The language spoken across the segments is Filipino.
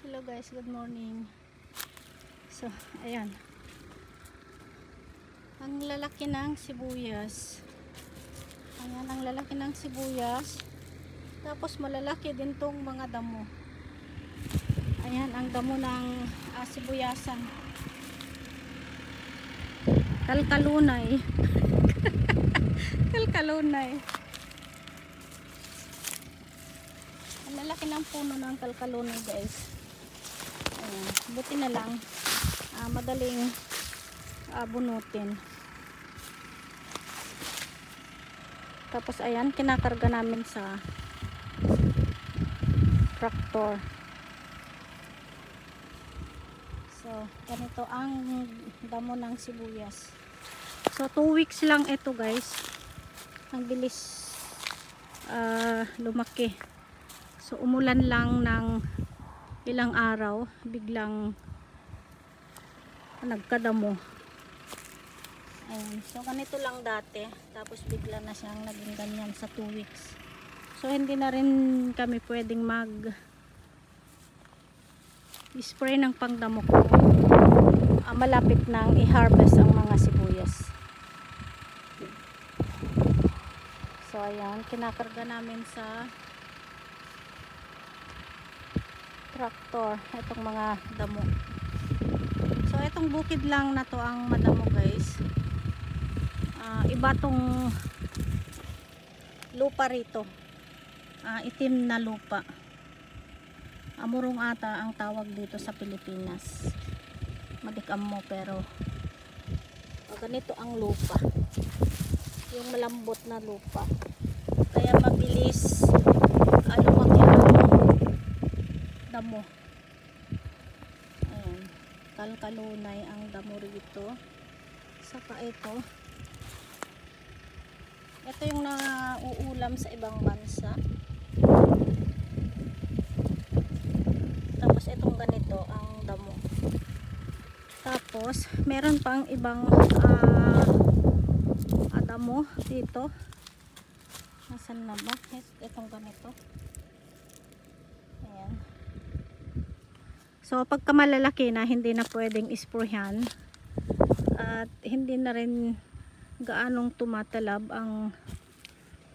Hello guys, good morning. So, ayan. Ang lalaki ng sibuyas. Ayan, ang lalaki ng sibuyas. Tapos malalaki din tong mga damo. Ayan, ang damo ng sibuyasan. Kalkalunay. Kalkalunay. Ang lalaki ng puno ng kalkalunay guys. Ayan, buti na lang madaling bunutin. Tapos ayan, kinakarga namin sa tractor. So, ganito ang damo ng sibuyas. So, 2 weeks lang ito guys. Ang bilis lumaki. So, umulan lang ng ilang araw, biglang nagkadamo. Ayan. So, ganito lang dati. Tapos, bigla na siyang naging ganyan sa 2 weeks. So, hindi na rin kami pwedeng spray ng pangdamo ko. Malapit nang i-harvest ang mga sibuyas. So, ayan. Kinakarga namin sa traktor itong mga damo. So itong bukid lang na to ang madamo guys. Iba tong lupa rito. Itim na lupa. Amurong ata ang tawag dito sa Pilipinas. Madikam mo pero ganito ang lupa. Yung malambot na lupa. Kaya mabilis lumaki ang damo. Ayan, kalkalunay ang damo rito. Saka ito yung nauulam sa ibang bansa. Tapos itong ganito ang damo. Tapos meron pang ibang damo dito. Nasaan na ba? Itong ganito. Ayan. So, pagka malalaki na, hindi na pwedeng isprayhan at hindi na rin gaanong tumatalab ang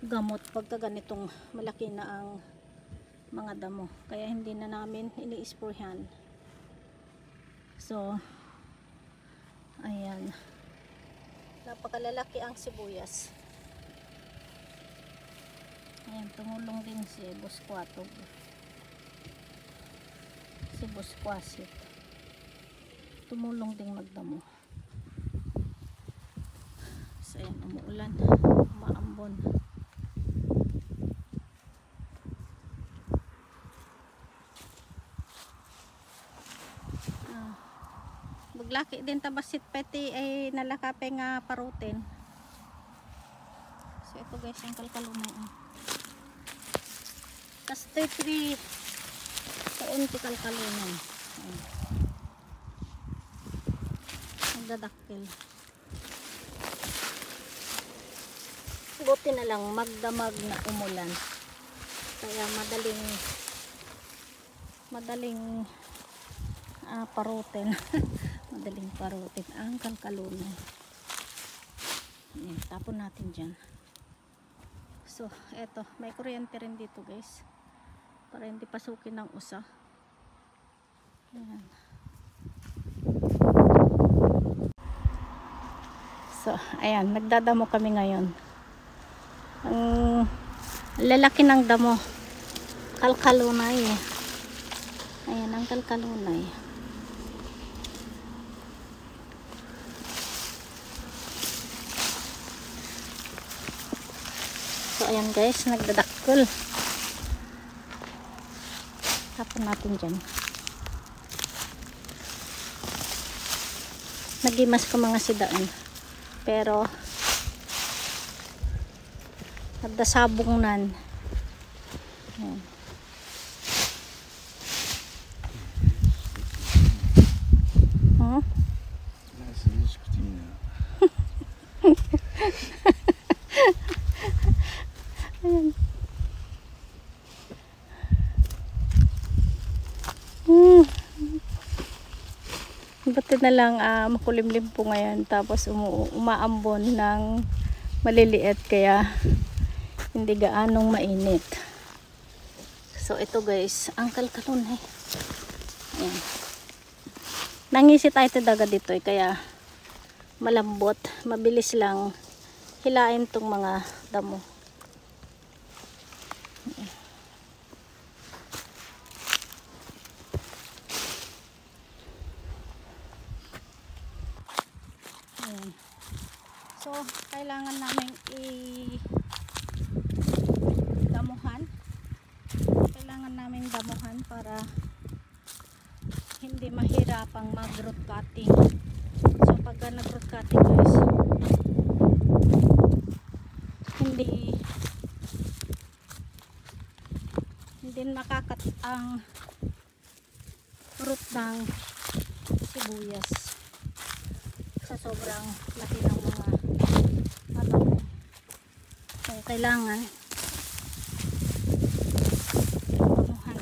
gamot pagka ganitong malaki na ang mga damo. Kaya hindi na namin ini-isprayhan. So, ayan. Napakalalaki ang sibuyas. Ayan, tumulong din si Busquatog. Si Busquasit. Tumulong ding magdamo. So, ayan, umuulan. Umaambon. Maglaki din tabasit pati ay nalakape nga parutin. So, ito guys, yung kalkalunay. Tas 3 kaunti kalkalunay. Nagdadakil. Buti na lang magdamag na umulan. Kaya madaling parutin. Madaling parutin ang kalkalunay. Ayan, tapon natin dyan. So, eto, may kuryente rin dito guys. Para hindi pasukin ng usa. Ayan. So, ayan, nagdadamo kami ngayon. Ang lalaki ng damo. Kalkalunay. Ayan, ang kalkalunay. So, ayan guys, nagdadakkel. Tapon natin dyan. Nagimas ko mga sidaan. Pero, nagdasabong nan. Ayan. Ayan. Buti na lang makulimlim po ngayon, tapos umaambon ng maliliit kaya hindi gaanong mainit. So ito guys, ang kalkalon eh. Ayan. Nangisi tayo daga dito kaya malambot, mabilis lang hilain tong mga damo. Ayan. So kailangan namin damuhan para hindi mahirapang mag-root cutting. So pagka nag-root cutting guys, hindi makakat ang root ng sibuyas sa sobrang laki ng mga ano. So kailangan damuhan.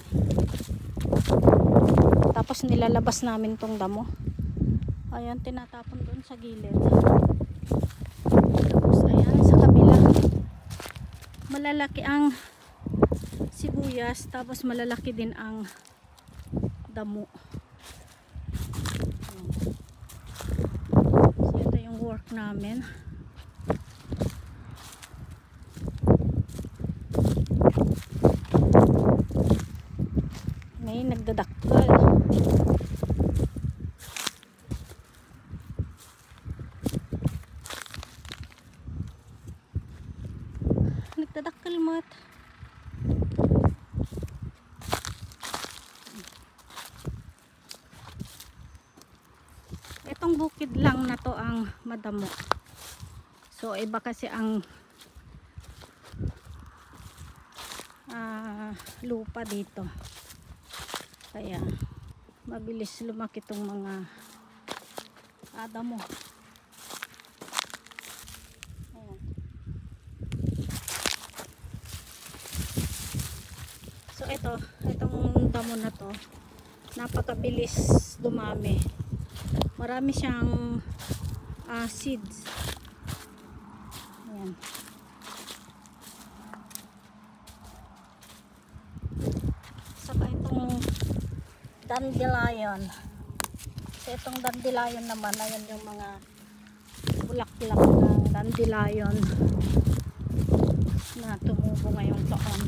Tapos nilalabas namin tong damo. Ayan, tinatapon doon sa gilid. Tapos ayan, sa kabila malalaki ang sibuyas, tapos malalaki din ang damo. So ito yung work namin. May nagdadakkel. Nagdadakkel mat. Itong bukid lang na to ang madamo. So iba kasi ang lupa dito. Kaya mabilis lumaki tong mga damo. Ayan. So itong damo na to, napakabilis dumami. Marami siyang seeds. Ayan. Saka itong dandelion. So itong dandelion naman, ayan yung mga bulaklak ng dandelion na tumubo ngayong taon.